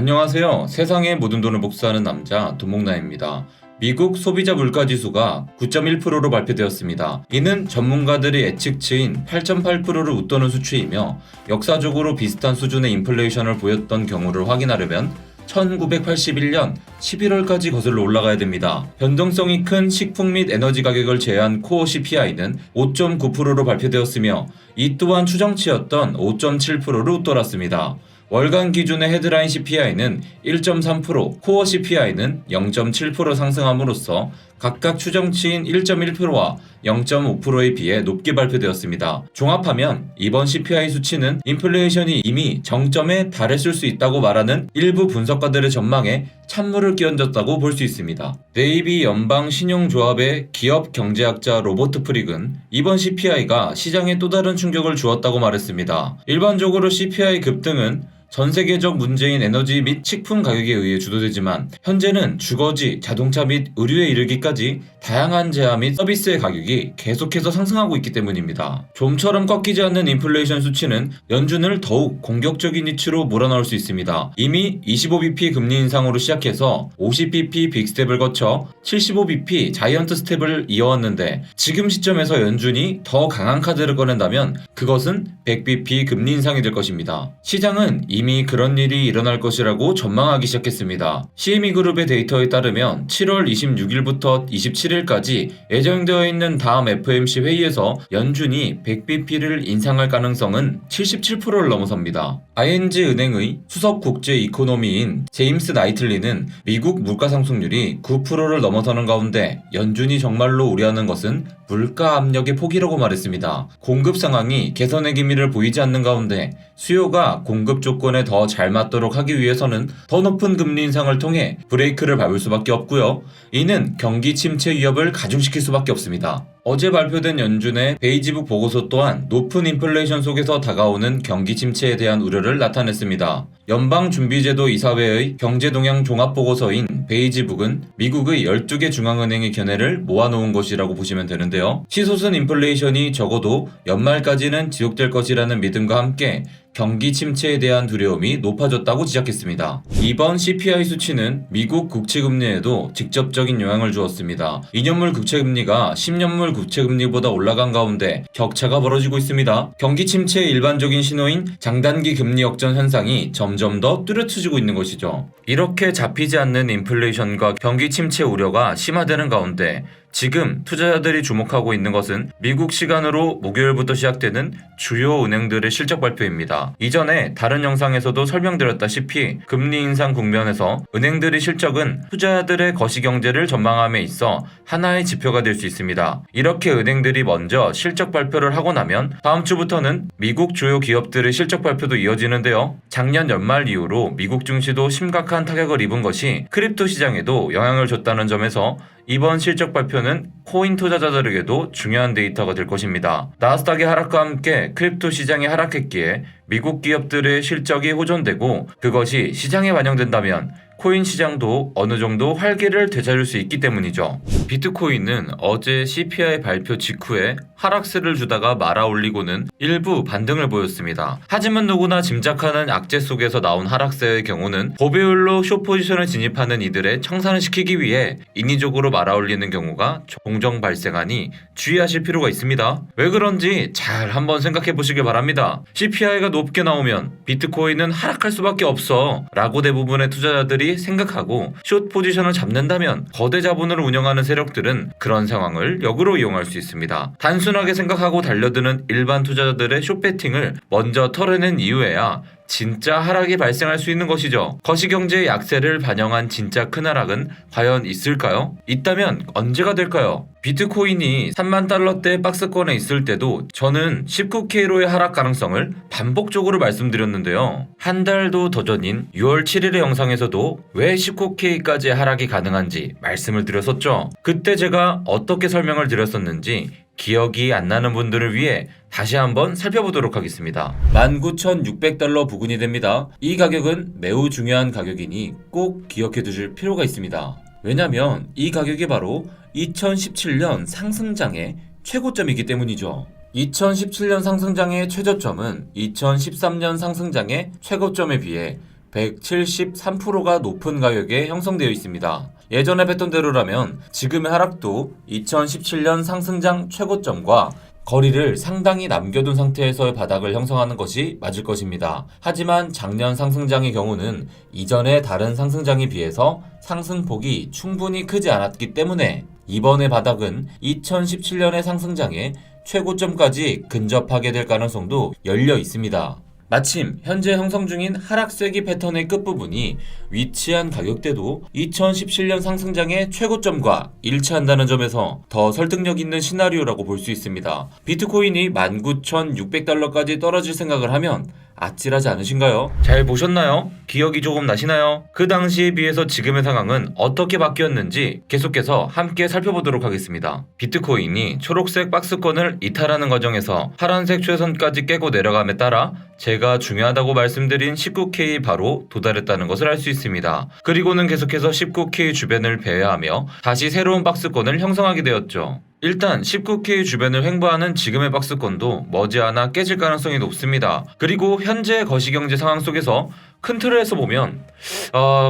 안녕하세요. 세상의 모든 돈을 복사하는 남자 도목나입니다. 미국 소비자 물가지수가 9.1%로 발표되었습니다. 이는 전문가들의 예측치인 8.8%를 웃도는 수치이며 역사적으로 비슷한 수준의 인플레이션을 보였던 경우를 확인하려면 1981년 11월까지 거슬러 올라가야 됩니다. 변동성이 큰 식품 및 에너지 가격을 제외한 코어 CPI는 5.9%로 발표되었으며 이 또한 추정치였던 5.7%를 웃돌았습니다. 월간 기준의 헤드라인 CPI는 1.3%, 코어 CPI는 0.7% 상승함으로써 각각 추정치인 1.1%와 0.5%에 비해 높게 발표되었습니다. 종합하면 이번 CPI 수치는 인플레이션이 이미 정점에 달했을 수 있다고 말하는 일부 분석가들의 전망에 찬물을 끼얹었다고 볼 수 있습니다. 네이비 연방신용조합의 기업 경제학자 로버트 프릭은 이번 CPI가 시장에 또 다른 충격을 주었다고 말했습니다. 일반적으로 CPI 급등은 전 세계적 문제인 에너지 및 식품 가격에 의해 주도되지만 현재는 주거지, 자동차 및 의류에 이르기까지 다양한 재화 및 서비스의 가격이 계속해서 상승하고 있기 때문입니다. 좀처럼 꺾이지 않는 인플레이션 수치는 연준을 더욱 공격적인 위치로 몰아넣을 수 있습니다. 이미 25bp 금리 인상으로 시작해서 50bp 빅스텝을 거쳐 75bp 자이언트 스텝을 이어왔는데 지금 시점에서 연준이 더 강한 카드를 꺼낸다면 그것은 100bp 금리 인상이 될 것입니다. 시장은 이미 그런 일이 일어날 것이라고 전망하기 시작했습니다. CME그룹의 데이터에 따르면 7월 26일부터 27일까지 예정되어 있는 다음 FOMC 회의에서 연준이 100bp를 인상할 가능성은 77%를 넘어섭니다. ING 은행의 수석 국제 이코노미인 제임스 나이틀리는 미국 물가 상승률이 9%를 넘어서는 가운데 연준이 정말로 우려하는 것은 물가 압력의 폭이라고 말했습니다. 공급 상황이 개선의 기미를 보이지 않는 가운데 수요가 공급 조건에 더 잘 맞도록 하기 위해서는 더 높은 금리 인상을 통해 브레이크를 밟을 수밖에 없고요. 이는 경기 침체 위협을 가중시킬 수밖에 없습니다. 어제 발표된 연준의 베이지북 보고서 또한 높은 인플레이션 속에서 다가오는 경기 침체에 대한 우려를 나타냈습니다. 연방준비제도 이사회의 경제동향 종합보고서인 베이지북은 미국의 12개 중앙은행의 견해를 모아놓은 것이라고 보시면 되는데요. 치솟은 인플레이션이 적어도 연말까지는 지속될 것이라는 믿음과 함께 경기 침체에 대한 두려움이 높아졌다고 지적했습니다. 이번 CPI 수치는 미국 국채금리에도 직접적인 영향을 주었습니다. 2년물 국채금리가 10년물 국채금리보다 올라간 가운데 격차가 벌어지고 있습니다. 경기 침체의 일반적인 신호인 장단기 금리 역전 현상이 점점 더 뚜렷해지고 있는 것이죠. 이렇게 잡히지 않는 인플레이션과 경기 침체 우려가 심화되는 가운데 지금 투자자들이 주목하고 있는 것은 미국 시간으로 목요일부터 시작되는 주요 은행들의 실적 발표입니다. 이전에 다른 영상에서도 설명드렸다시피 금리 인상 국면에서 은행들의 실적은 투자자들의 거시경제를 전망함에 있어 하나의 지표가 될 수 있습니다. 이렇게 은행들이 먼저 실적 발표를 하고 나면 다음 주부터는 미국 주요 기업들의 실적 발표도 이어지는데요. 작년 연말 이후로 미국 증시도 심각한 타격을 입은 것이 크립토 시장에도 영향을 줬다는 점에서 이번 실적 발표는 코인 투자자들에게도 중요한 데이터가 될 것입니다. 나스닥의 하락과 함께 크립토 시장이 하락했기에 미국 기업들의 실적이 호전되고 그것이 시장에 반영된다면 코인 시장도 어느 정도 활기를 되찾을 수 있기 때문이죠. 비트코인은 어제 CPI 발표 직후에 하락세를 주다가 말아올리고는 일부 반등을 보였습니다. 하지만 누구나 짐작하는 악재 속에서 나온 하락세의 경우는 고배율로 숏 포지션을 진입하는 이들의 청산을 시키기 위해 인위적으로 말아올리는 경우가 종종 발생하니 주의하실 필요가 있습니다. 왜 그런지 잘 한번 생각해 보시길 바랍니다. CPI가 높게 나오면 비트코인은 하락할 수밖에 없어 라고 대부분의 투자자들이 생각하고 숏 포지션을 잡는다면 거대 자본을 운영하는 세력들은 그런 상황을 역으로 이용할 수 있습니다. 단순하게 생각하고 달려드는 일반 투자자들의 숏 배팅을 먼저 털어낸 이후에야 진짜 하락이 발생할 수 있는 것이죠. 거시경제의 약세를 반영한 진짜 큰 하락은 과연 있을까요? 있다면 언제가 될까요? 비트코인이 3만 달러대 박스권에 있을 때도 저는 19K로의 하락 가능성을 반복적으로 말씀드렸는데요. 한 달도 더 전인 6월 7일의 영상에서도 왜 19K까지의 하락이 가능한지 말씀을 드렸었죠. 그때 제가 어떻게 설명을 드렸었는지 기억이 안 나는 분들을 위해 다시 한번 살펴보도록 하겠습니다. 19,600달러 부근이 됩니다. 이 가격은 매우 중요한 가격이니 꼭 기억해 두실 필요가 있습니다. 왜냐면 이 가격이 바로 2017년 상승장의 최고점이기 때문이죠. 2017년 상승장의 최저점은 2013년 상승장의 최고점에 비해 173%가 높은 가격에 형성되어 있습니다. 예전의 패턴대로라면 지금의 하락도 2017년 상승장 최고점과 거리를 상당히 남겨둔 상태에서의 바닥을 형성하는 것이 맞을 것입니다. 하지만 작년 상승장의 경우는 이전의 다른 상승장에 비해서 상승폭이 충분히 크지 않았기 때문에 이번의 바닥은 2017년의 상승장의 최고점까지 근접하게 될 가능성도 열려 있습니다. 마침 현재 형성 중인 하락세기 패턴의 끝부분이 위치한 가격대도 2017년 상승장의 최고점과 일치한다는 점에서 더 설득력 있는 시나리오라고 볼 수 있습니다. 비트코인이 19,600달러까지 떨어질 생각을 하면 아찔하지 않으신가요? 잘 보셨나요? 기억이 조금 나시나요? 그 당시에 비해서 지금의 상황은 어떻게 바뀌었는지 계속해서 함께 살펴보도록 하겠습니다. 비트코인이 초록색 박스권을 이탈하는 과정에서 파란색 최선까지 깨고 내려감에 따라 제가 중요하다고 말씀드린 19K 바로 도달했다는 것을 알 수 있습니다. 그리고는 계속해서 19K 주변을 배회하며 다시 새로운 박스권을 형성하게 되었죠. 일단 19K 주변을 횡보하는 지금의 박스권도 머지않아 깨질 가능성이 높습니다. 그리고 현재 거시경제 상황 속에서 큰 틀에서 보면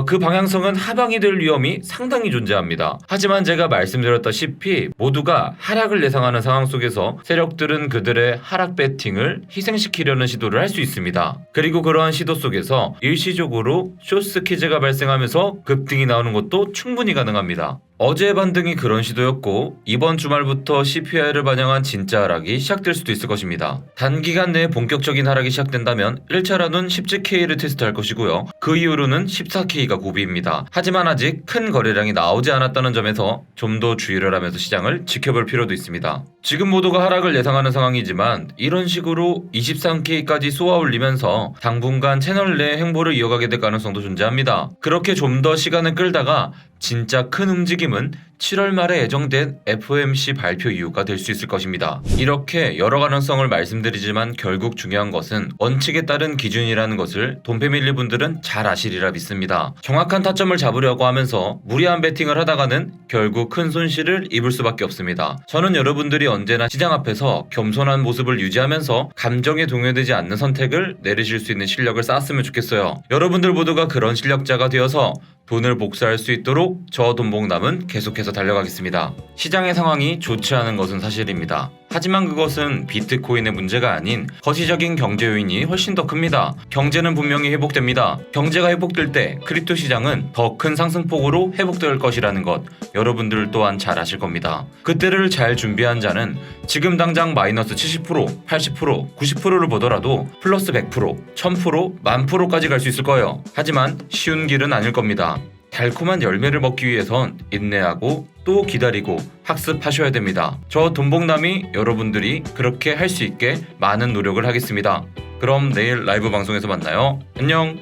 그 방향성은 하방이 될 위험이 상당히 존재합니다. 하지만 제가 말씀드렸다시피 모두가 하락을 예상하는 상황 속에서 세력들은 그들의 하락 배팅을 희생시키려는 시도를 할 수 있습니다. 그리고 그러한 시도 속에서 일시적으로 숏스퀴즈가 발생하면서 급등이 나오는 것도 충분히 가능합니다. 어제의 반등이 그런 시도였고 이번 주말부터 CPI를 반영한 진짜 하락이 시작될 수도 있을 것입니다. 단기간 내에 본격적인 하락이 시작된다면 1차로는 17K를 테스트할 것이고요. 그 이후로는 14K가 고비입니다. 하지만 아직 큰 거래량이 나오지 않았다는 점에서 좀 더 주의를 하면서 시장을 지켜볼 필요도 있습니다. 지금 모두가 하락을 예상하는 상황이지만 이런 식으로 23K까지 쏘아올리면서 당분간 채널 내 행보를 이어가게 될 가능성도 존재합니다. 그렇게 좀 더 시간을 끌다가 진짜 큰 움직임은 7월 말에 예정된 FOMC 발표 이유가 될 수 있을 것입니다. 이렇게 여러 가능성을 말씀드리지만 결국 중요한 것은 원칙에 따른 기준이라는 것을 돈패밀리 분들은 잘 아시리라 믿습니다. 정확한 타점을 잡으려고 하면서 무리한 베팅을 하다가는 결국 큰 손실을 입을 수밖에 없습니다. 저는 여러분들이 언제나 시장 앞에서 겸손한 모습을 유지하면서 감정에 동요되지 않는 선택을 내리실 수 있는 실력을 쌓았으면 좋겠어요. 여러분들 모두가 그런 실력자가 되어서 돈을 복사할 수 있도록 저 돈복남은 계속해서 달려가겠습니다. 시장의 상황이 좋지 않은 것은 사실입니다. 하지만 그것은 비트코인의 문제가 아닌 거시적인 경제 요인이 훨씬 더 큽니다. 경제는 분명히 회복됩니다. 경제가 회복될 때 크립토 시장은 더 큰 상승폭으로 회복될 것이라는 것 여러분들 또한 잘 아실 겁니다. 그때를 잘 준비한 자는 지금 당장 마이너스 70%, 80%, 90%를 보더라도 플러스 100%, 1000%, 10,000%까지 갈 수 있을 거예요. 하지만 쉬운 길은 아닐 겁니다. 달콤한 열매를 먹기 위해선 인내하고 또 기다리고 학습하셔야 됩니다. 저 돈복남이 여러분들이 그렇게 할 수 있게 많은 노력을 하겠습니다. 그럼 내일 라이브 방송에서 만나요. 안녕.